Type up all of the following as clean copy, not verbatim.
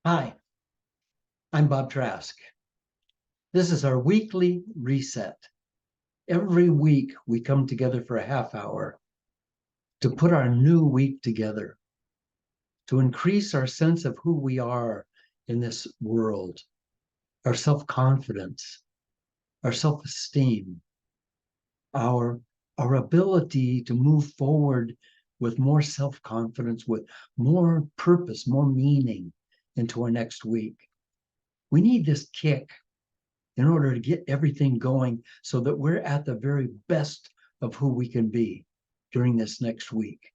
Hi, I'm Bob Trask. This is our weekly reset. Every week we come together for a half hour to put our new week together, to increase our sense of who we are in this world, our self-confidence, our self-esteem, our, our ability to move forward with more self-confidence, with more purpose, more meaning into our next week. We need this kick in order to get everything going so that we're at the very best of who we can be during this next week.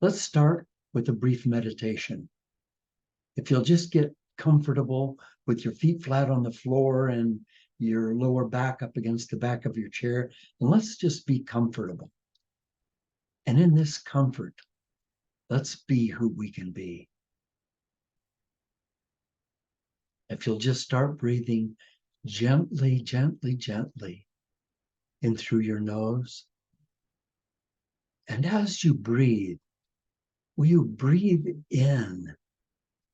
Let's start with a brief meditation. If you'll just get comfortable with your feet flat on the floor and your lower back up against the back of your chair, and let's just be comfortable. And in this comfort, let's be who we can be. If you'll just start breathing gently, gently, gently in through your nose. And as you breathe, will you breathe in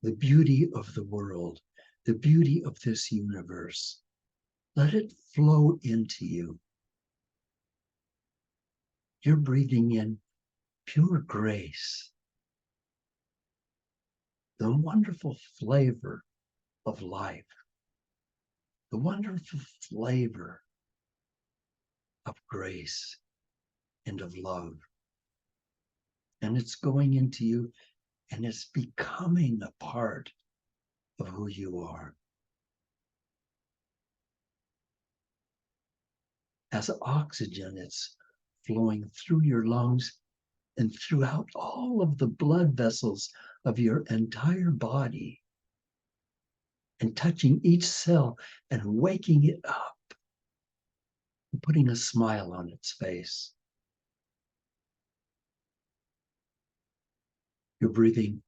the beauty of the world, the beauty of this universe? Let it flow into you. You're breathing in pure grace, the wonderful flavor of life, the wonderful flavor of grace and of love. And it's going into you and it's becoming a part of who you are. As oxygen, it's flowing through your lungs and throughout all of the blood vessels of your entire body and touching each cell and waking it up and putting a smile on its face. You're breathing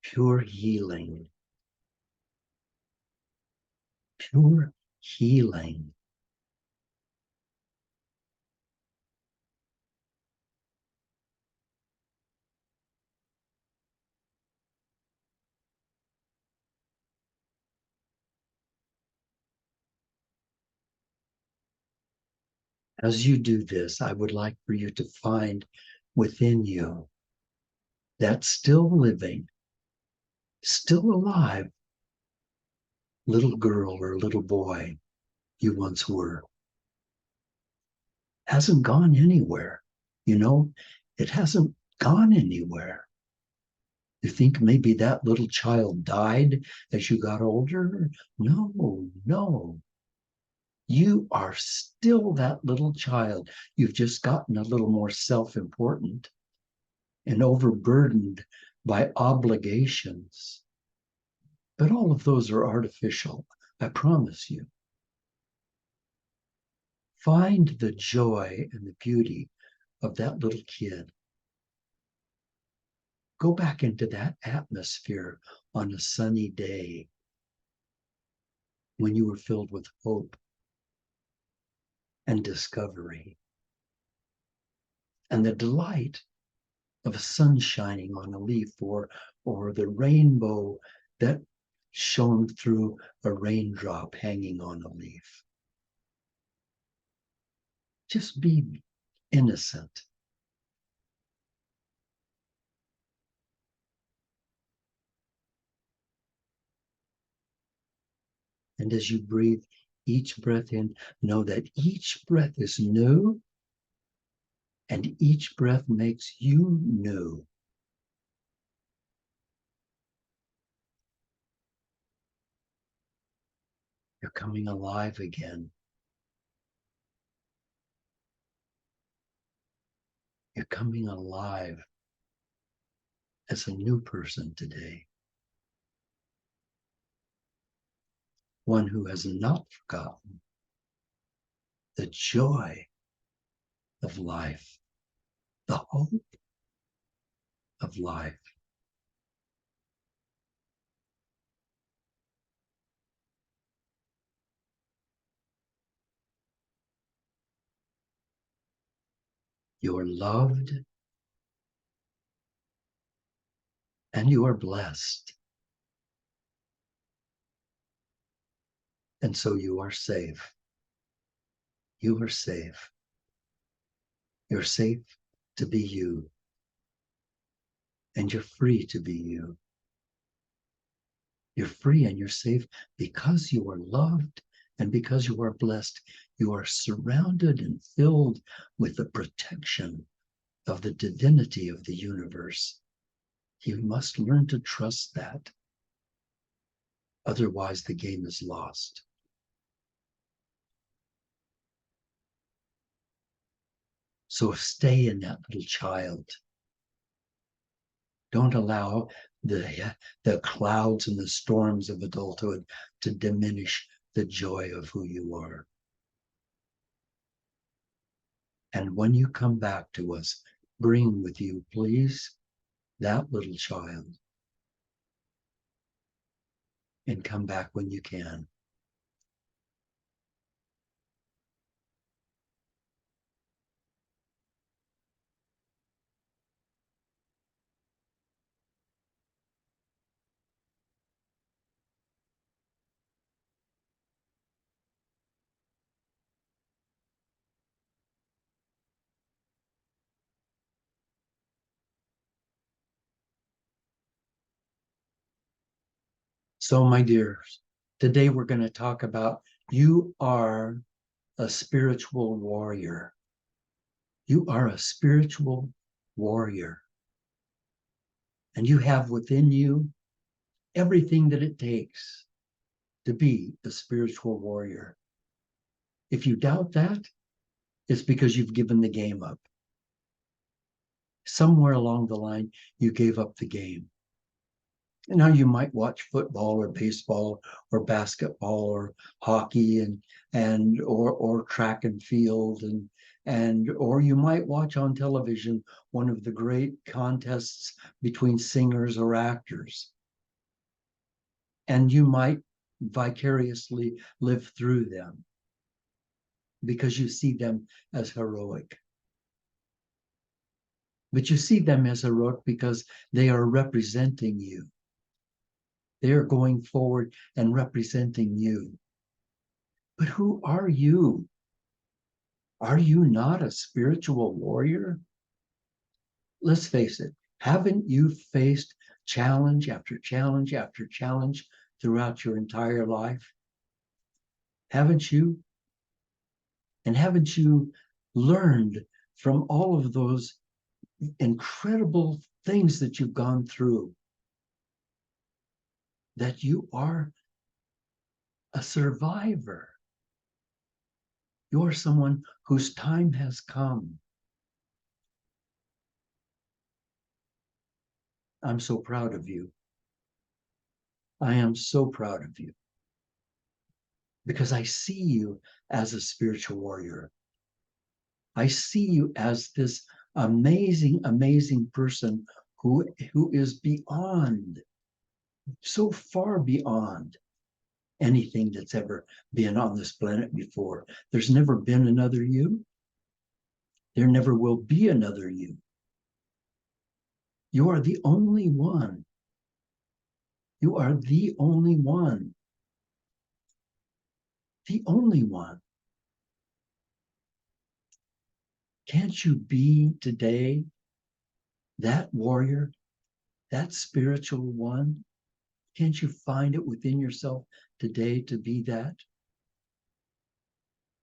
pure healing, pure healing. As you do this, I would like for you to find within you that still living, still alive little girl or little boy you once were. Hasn't gone anywhere. You know, it hasn't gone anywhere. You think maybe that little child died as you got older? No, no. You are still that little child. You've just gotten a little more self-important and overburdened by obligations. But all of those are artificial, I promise you. Find the joy and the beauty of that little kid. Go back into that atmosphere on a sunny day when you were filled with hope and discovery and the delight of sun shining on a leaf or the rainbow that shone through a raindrop hanging on a leaf. Just be innocent. And as you breathe each breath in, know that each breath is new and each breath makes you new. You're coming alive again. You're coming alive as a new person today. One who has not forgotten the joy of life, the hope of life. You're loved and you are blessed. And so you are safe. You are safe. You're safe to be you. And you're free to be you. You're free and you're safe because you are loved and because you are blessed. You are surrounded and filled with the protection of the divinity of the universe. You must learn to trust that. Otherwise, the game is lost. So stay in that little child. Don't allow the clouds and the storms of adulthood to diminish the joy of who you are. And when you come back to us, bring with you, please, that little child. And come back when you can. So, my dears, today we're going to talk about you are a spiritual warrior. You are a spiritual warrior. And you have within you everything that it takes to be a spiritual warrior. If you doubt that, it's because you've given the game up. Somewhere along the line, you gave up the game. And now you might watch football or baseball or basketball or hockey or track and field or you might watch on television one of the great contests between singers or actors. And you might vicariously live through them because you see them as heroic. But you see them as heroic because they are representing you. They are going forward and representing you. But who are you? Are you not a spiritual warrior? Let's face it. Haven't you faced challenge after challenge after challenge throughout your entire life? Haven't you? And haven't you learned from all of those incredible things that you've gone through that you are a survivor? You're someone whose time has come. I'm so proud of you. I am so proud of you because I see you as a spiritual warrior. I see you as this amazing, amazing person who is beyond, so far beyond anything that's ever been on this planet before. There's never been another you. There never will be another you. You are the only one. You are the only one. The only one. Can't you be today that warrior, that spiritual one? Can't you find it within yourself today to be that?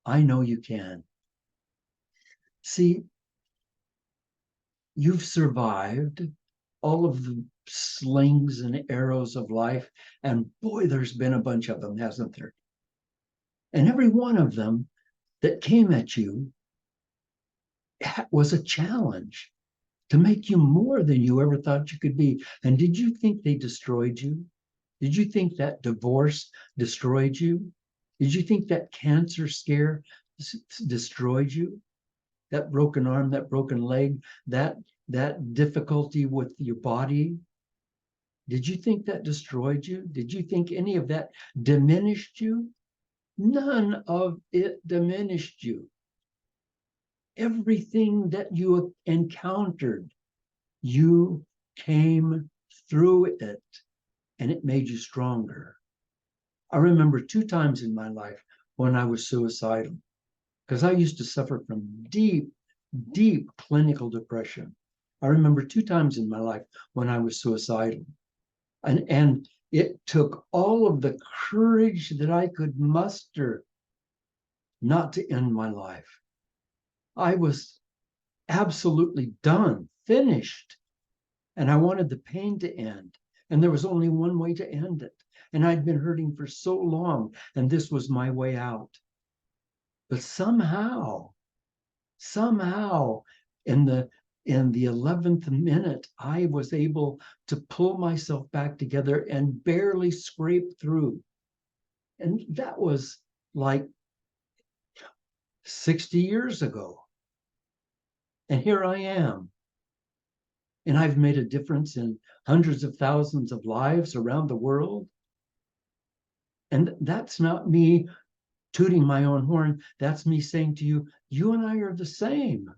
I know you can. See, you've survived all of the slings and arrows of life, and boy, there's been a bunch of them, hasn't there? And every one of them that came at you was a challenge to make you more than you ever thought you could be. And did you think they destroyed you? Did you think that divorce destroyed you? Did you think that cancer scare destroyed you? That broken arm, that broken leg, that difficulty with your body? Did you think that destroyed you? Did you think any of that diminished you? None of it diminished you. Everything that you encountered, you came through it, and it made you stronger. I remember 2 times in my life when I was suicidal, because I used to suffer from deep, deep clinical depression. I remember 2 times in my life when I was suicidal. And it took all of the courage that I could muster not to end my life. I was absolutely done, finished, and I wanted the pain to end. And there was only one way to end it. And I'd been hurting for so long, and this was my way out. But somehow, in the 11th minute, I was able to pull myself back together and barely scrape through. And that was like 60 years ago. And here I am. And I've made a difference in hundreds of thousands of lives around the world. And that's not me tooting my own horn. That's me saying to you, you and I are the same.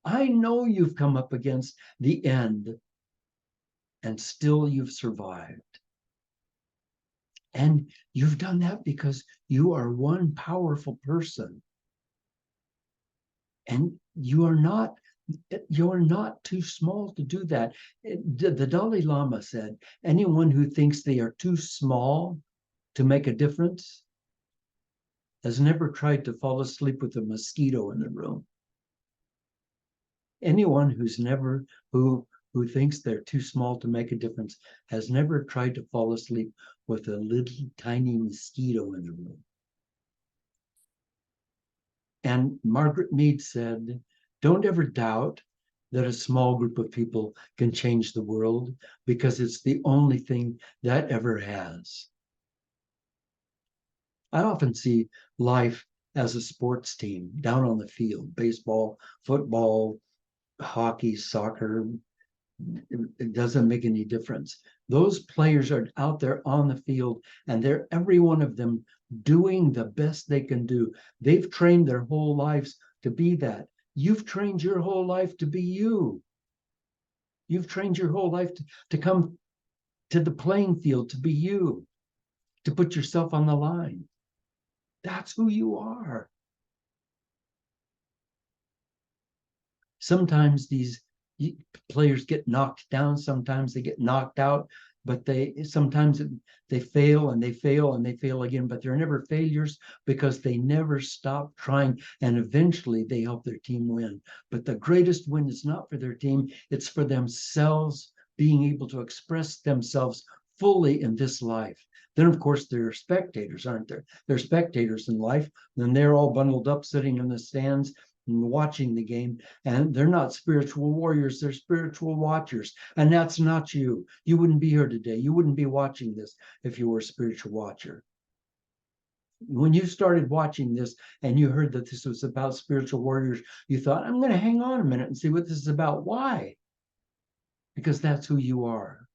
I know you've come up against the end and still you've survived. And you've done that because you are one powerful person. And you're not too small to do that. The Dalai Lama said, anyone who thinks they are too small to make a difference has never tried to fall asleep with a mosquito in the room. Anyone who thinks they're too small to make a difference has never tried to fall asleep with a little tiny mosquito in the room. And Margaret Mead said, don't ever doubt that a small group of people can change the world, because it's the only thing that ever has. I often see life as a sports team down on the field, baseball, football, hockey, soccer. It doesn't make any difference. Those players are out there on the field, and they're every one of them doing the best they can do. They've trained their whole lives to be that. You've trained your whole life to be you. You've trained your whole life to come to the playing field, to be you, to put yourself on the line. That's who you are. Sometimes these players get knocked down, sometimes they get knocked out, but sometimes they fail and they fail and they fail again, but they're never failures because they never stop trying, and eventually they help their team win. But the greatest win is not for their team, it's for themselves, being able to express themselves fully in this life. Then, of course, there are spectators, aren't there? They're spectators in life. Then they're all bundled up, sitting in the stands and watching the game, and they're not spiritual warriors, they're spiritual watchers. And that's not you. You wouldn't be here today. You wouldn't be watching this if you were a spiritual watcher. When you started watching this and you heard that this was about spiritual warriors, you thought, I'm going to hang on a minute and see what this is about. Why? Because that's who you are.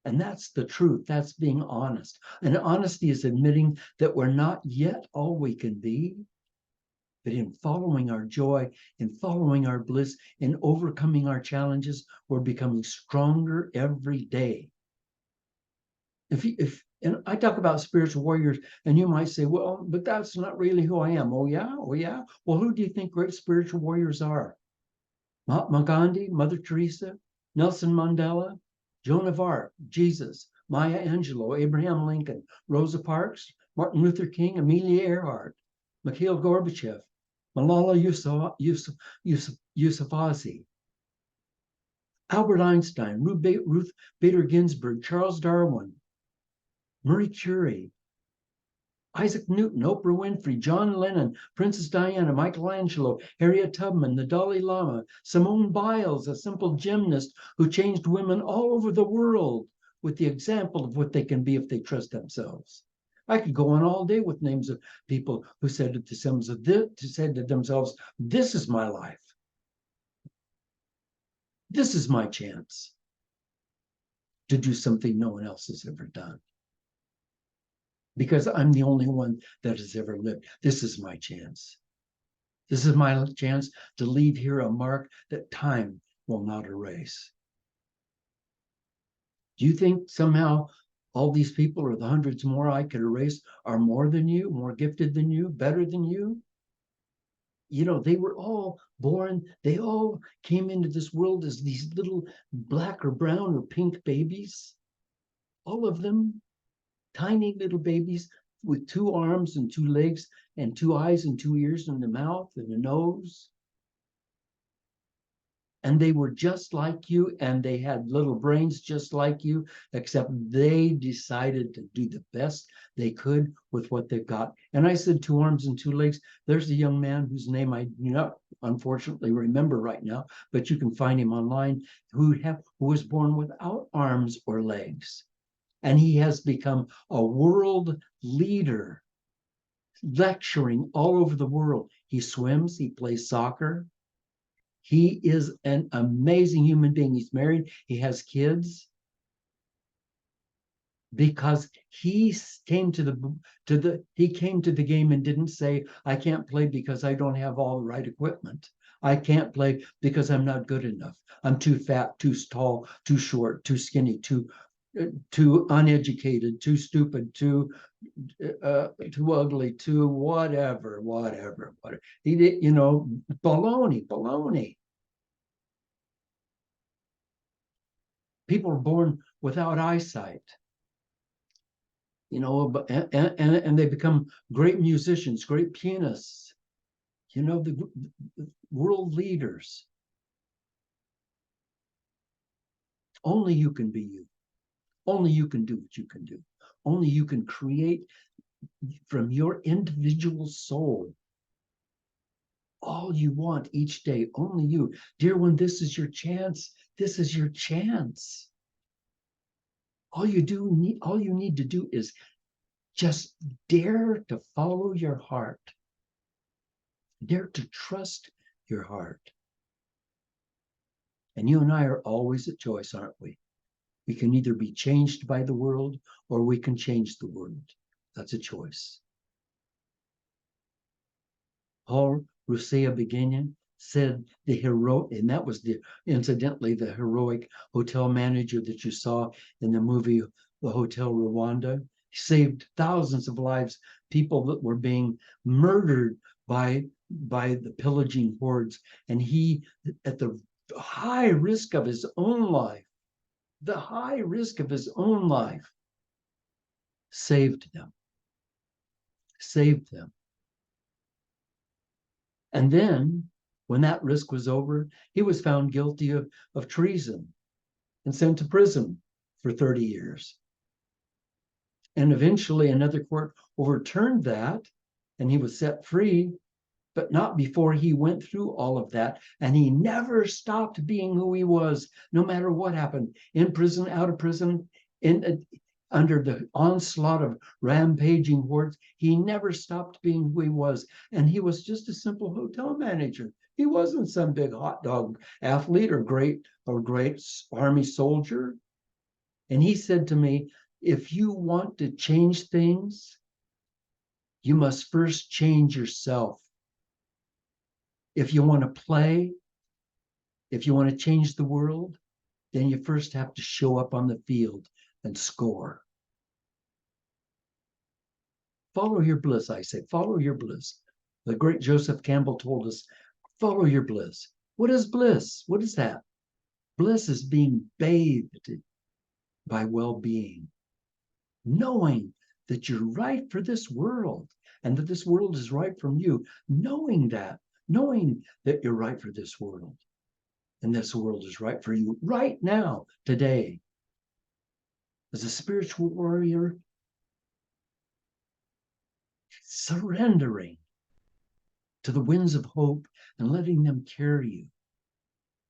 And that's the truth. That's being honest. And honesty is admitting that we're not yet all we can be, but in following our joy, in following our bliss, in overcoming our challenges, we're becoming stronger every day. And I talk about spiritual warriors, and you might say, well, but that's not really who I am. Oh yeah? Oh yeah? Well, who do you think great spiritual warriors are? Mahatma Gandhi, Mother Teresa, Nelson Mandela, Joan of Arc, Jesus, Maya Angelou, Abraham Lincoln, Rosa Parks, Martin Luther King, Amelia Earhart, Mikhail Gorbachev, Malala Yousafzai, Albert Einstein, Ruth Bader Ginsburg, Charles Darwin, Marie Curie, Isaac Newton, Oprah Winfrey, John Lennon, Princess Diana, Michelangelo, Harriet Tubman, the Dalai Lama, Simone Biles, a simple gymnast who changed women all over the world with the example of what they can be if they trust themselves. I could go on all day with names of people who said to themselves, this is my life. This is my chance to do something no one else has ever done. Because I'm the only one that has ever lived. This is my chance. This is my chance to leave here a mark that time will not erase. Do you think somehow all these people, or the hundreds more I could erase, are more than you, more gifted than you, better than you. They were all born, they all came into this world as these little black or brown or pink babies, all of them, tiny little babies with 2 arms and 2 legs and 2 eyes and 2 ears and a mouth and a nose. And they were just like you, and they had little brains just like you, except they decided to do the best they could with what they've got. And I said 2 arms and 2 legs. There's a young man whose name I do not unfortunately remember right now, but you can find him online, who was born without arms or legs. And he has become a world leader, lecturing all over the world. He swims, he plays soccer. He is an amazing human being. He's married, he has kids, because he came to the game and didn't say, I can't play because I don't have all the right equipment. I can't play because I'm not good enough. I'm too fat, too tall, too short, too skinny, too uneducated, too stupid, too ugly, too whatever. He did, baloney. People are born without eyesight, and they become great musicians, great pianists, the world leaders. Only you can be you. Only you can do what you can do. Only you can create from your individual soul all you want each day. Only you. Dear one, this is your chance. This is your chance. All you need to do is just dare to follow your heart. Dare to trust your heart. And you and I are always at choice, aren't we? We can either be changed by the world, or we can change the world. That's a choice. Paul Rusesabagina said and that was incidentally the heroic hotel manager that you saw in the movie The Hotel Rwanda. He saved thousands of lives, people that were being murdered by the pillaging hordes, and he, at the high risk of his own life, saved them. And then, when that risk was over, he was found guilty of treason and sent to prison for 30 years. And eventually another court overturned that, and he was set free, but not before he went through all of that. And he never stopped being who he was, no matter what happened, in prison, out of prison, under the onslaught of rampaging hordes. He never stopped being who he was. And he was just a simple hotel manager. He wasn't some big hot dog athlete or great army soldier. And he said to me, if you want to change things, you must first change yourself. If you want to play, if you want to change the world, then you first have to show up on the field and score. Follow your bliss, I say. Follow your bliss. The great Joseph Campbell told us, follow your bliss. What is bliss? What is that? Bliss is being bathed by well-being, knowing that you're right for this world and that this world is right from you, knowing that you're right for this world and this world is right for you right now, today. As a spiritual warrior, surrendering to the winds of hope and letting them carry you.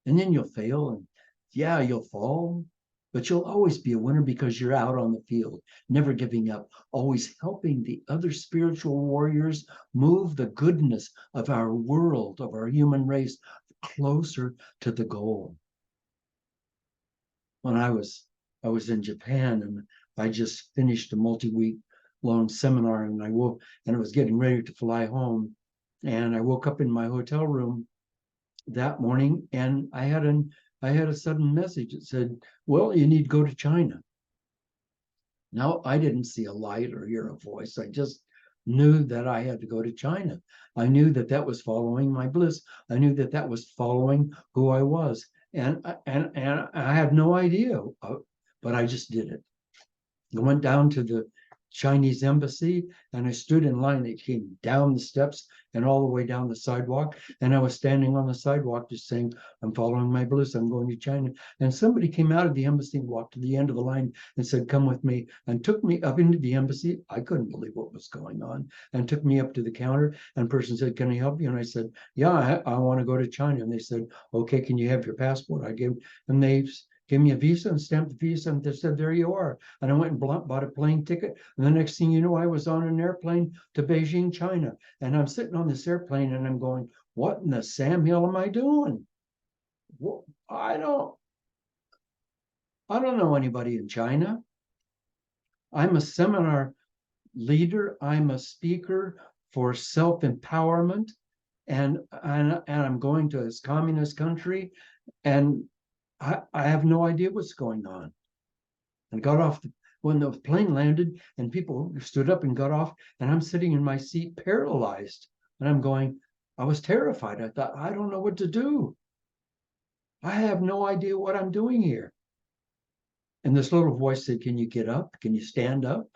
And then you'll fail, and yeah, you'll fall, but you'll always be a winner because you're out on the field, never giving up, always helping the other spiritual warriors move the goodness of our world, of our human race, closer to the goal. When I was in Japan, and I just finished a multi-week long seminar, and I woke, and I was getting ready to fly home, and I woke up in my hotel room that morning, and I had a sudden message that said, well, you need to go to China. Now, I didn't see a light or hear a voice. I just knew that I had to go to China. I knew that that was following my bliss. I knew that that was following who I was. And I had no idea, but I just did it. I went down to the Chinese embassy and I stood in line. It came down the steps and all the way down the sidewalk. And I was standing on the sidewalk just saying, I'm following my bliss. I'm going to China. And somebody came out of the embassy and walked to the end of the line and said, come with me, and took me up into the embassy. I couldn't believe what was going on, and took me up to the counter. And person said, can I help you? And I said, yeah, I want to go to China. And they said, okay, can you have your passport? I gave, and they gave me a visa and stamped the visa. And they said, there you are. And I went and bought a plane ticket. And the next thing you know, I was on an airplane to Beijing, China. And I'm sitting on this airplane and I'm going, what in the Sam Hill am I doing? Well, I don't know anybody in China. I'm a seminar leader. I'm a speaker for self-empowerment. And I'm going to this communist country, and I have no idea what's going on. And got off when the plane landed and people stood up and got off, and I'm sitting in my seat paralyzed. And I'm going, I was terrified. I thought, I don't know what to do. I have no idea what I'm doing here. And this little voice said, can you get up? Can you stand up?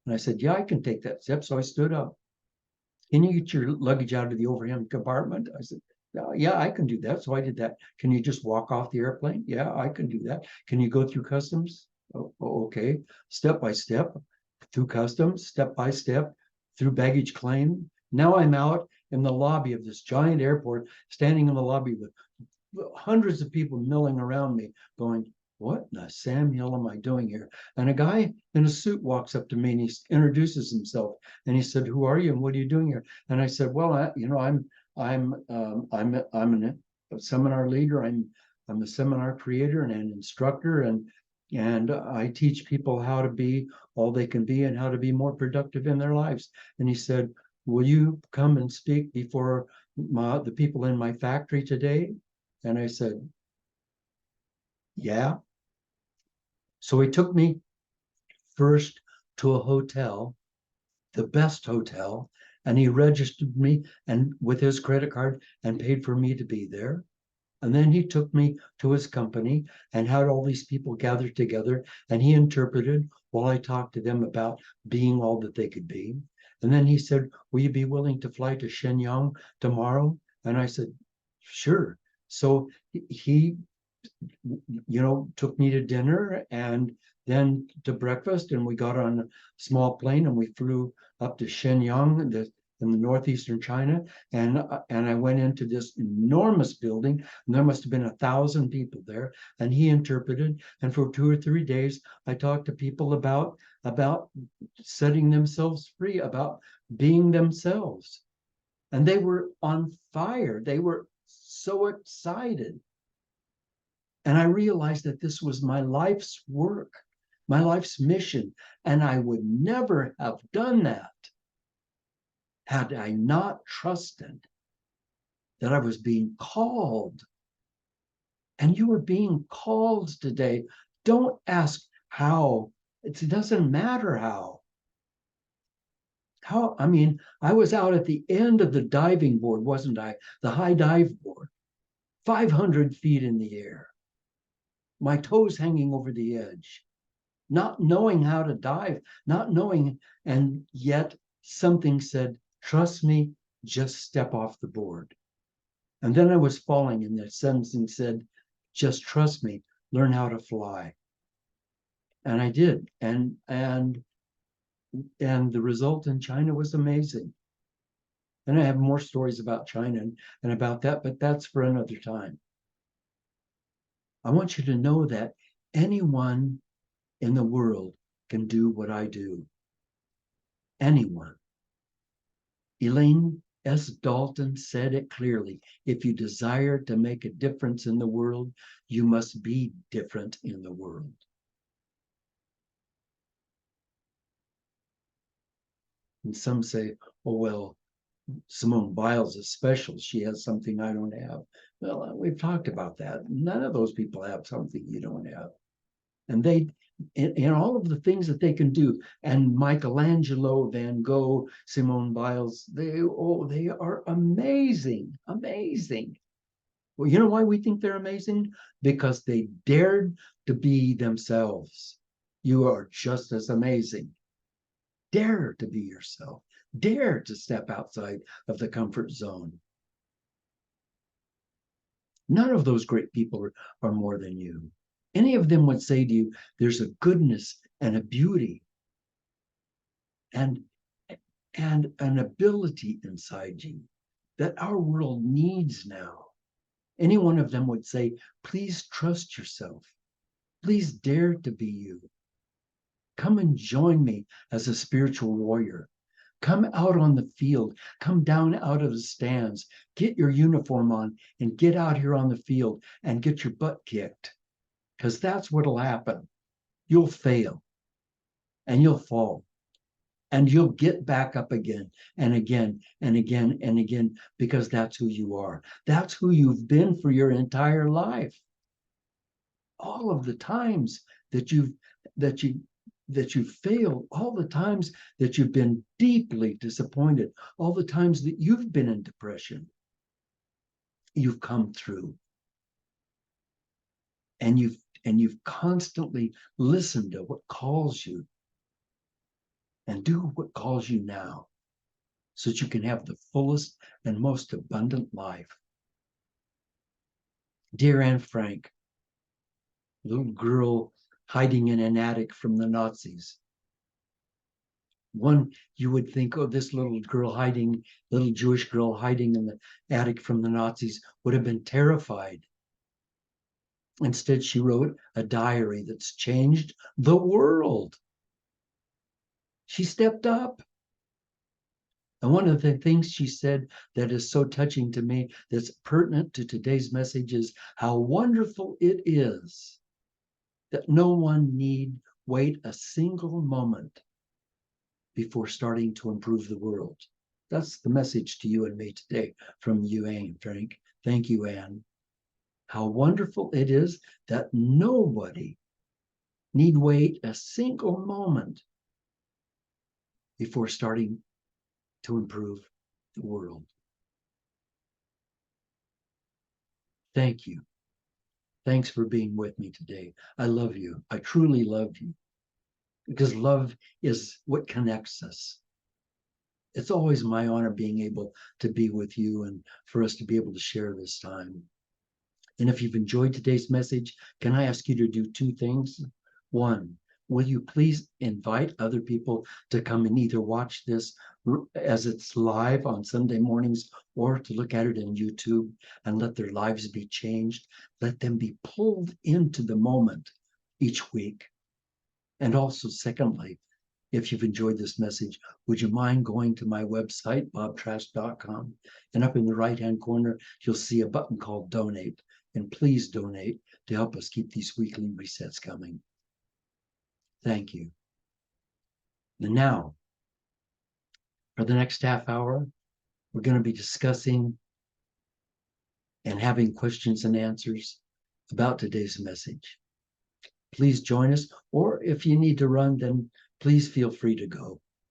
And I said, yeah, I can take that step. So I stood up. Can you get your luggage out of the overhead compartment? I said, yeah, I can do that. So I did that. Can you just walk off the airplane? Yeah, I can do that. Can you go through customs? Oh, okay. Step by step, through customs, step by step, through baggage claim. Now I'm out in the lobby of this giant airport, standing in the lobby with hundreds of people milling around me, going, what in the Sam Hill am I doing here? And a guy in a suit walks up to me and he introduces himself. And he said, who are you and what are you doing here? And I said, well, a seminar leader. I'm a seminar creator and an instructor, and I teach people how to be all they can be and how to be more productive in their lives. And he said, will you come and speak before the people in my factory today? And I said, yeah. So he took me first to a hotel, the best hotel, and he registered me and with his credit card and paid for me to be there. And then he took me to his company and had all these people gathered together, and he interpreted while I talked to them about being all that they could be. And then he said, will you be willing to fly to Shenyang tomorrow? And I said, sure. So he took me to dinner and then to breakfast, and we got on a small plane and we flew up to Shenyang in the northeastern China, and I went into this enormous building, and there must have been 1,000 people there, and he interpreted, and for 2 or 3 days I talked to people about setting themselves free, about being themselves, and they were on fire. They were so excited. And I realized that this was my life's work, my life's mission. And I would never have done that had I not trusted that I was being called. And you are being called today. Don't ask how. It doesn't matter how. I mean, I was out at the end of the diving board, wasn't I? The high dive board, 500 feet in the air, my toes hanging over the edge, not knowing how to dive, not knowing, and yet something said, trust me, just step off the board. And then I was falling, and that something said, just trust me, learn how to fly. And I did. And the result in China was amazing. And I have more stories about China and about that, but that's for another time. I want you to know that anyone in the world can do what I do. Anyone. Elaine S. Dalton said it clearly. If you desire to make a difference in the world, you must be different in the world. And some say, oh, well, Simone Biles is special. She has something I don't have. Well, we've talked about that. None of those people have something you don't have. and in all of the things that they can do. And Michelangelo, Van Gogh, Simone Biles, they are amazing, amazing. Well, you know why we think they're amazing? Because they dared to be themselves. You are just as amazing. Dare to be yourself. Dare to step outside of the comfort zone. None of those great people are more than you. Any of them would say to you, there's a goodness and a beauty and, and an ability inside you that our world needs now. Any one of them would say, please trust yourself. Please dare to be you. Come and join me as a spiritual warrior. Come out on the field. Come down out of the stands. Get your uniform on and get out here on the field and get your butt kicked. Because that's what'll happen. You'll fail and you'll fall and you'll get back up again and again and again and again, because that's who you are. That's who you've been for your entire life. All of the times that you've failed, all the times that you've been deeply disappointed, all the times that you've been in depression, you've come through. And you've constantly listened to what calls you, and do what calls you now, so that you can have the fullest and most abundant life. Dear Anne Frank, little girl hiding in an attic from the Nazis. One, you would think, oh, this little Jewish girl hiding in the attic from the Nazis would have been terrified. Instead, she wrote a diary that's changed the world. She stepped up. And one of the things she said that is so touching to me, that's pertinent to today's message, is how wonderful it is that no one need wait a single moment before starting to improve the world. That's the message to you and me today from you, Anne Frank. Thank you, Anne. How wonderful it is that nobody need wait a single moment before starting to improve the world. Thank you. Thanks for being with me today. I love you. I truly love you, because love is what connects us. It's always my honor being able to be with you and for us to be able to share this time. And if you've enjoyed today's message, can I ask you to do two things? One, will you please invite other people to come and either watch this as it's live on Sunday mornings, or to look at it on YouTube, and let their lives be changed. Let them be pulled into the moment each week. And also, secondly, if you've enjoyed this message, would you mind going to my website, bobtrask.com, and up in the right-hand corner, you'll see a button called Donate. And please donate to help us keep these weekly resets coming. Thank you. And now, for the next half hour, we're going to be discussing and having questions and answers about today's message. Please join us, or if you need to run, then please feel free to go.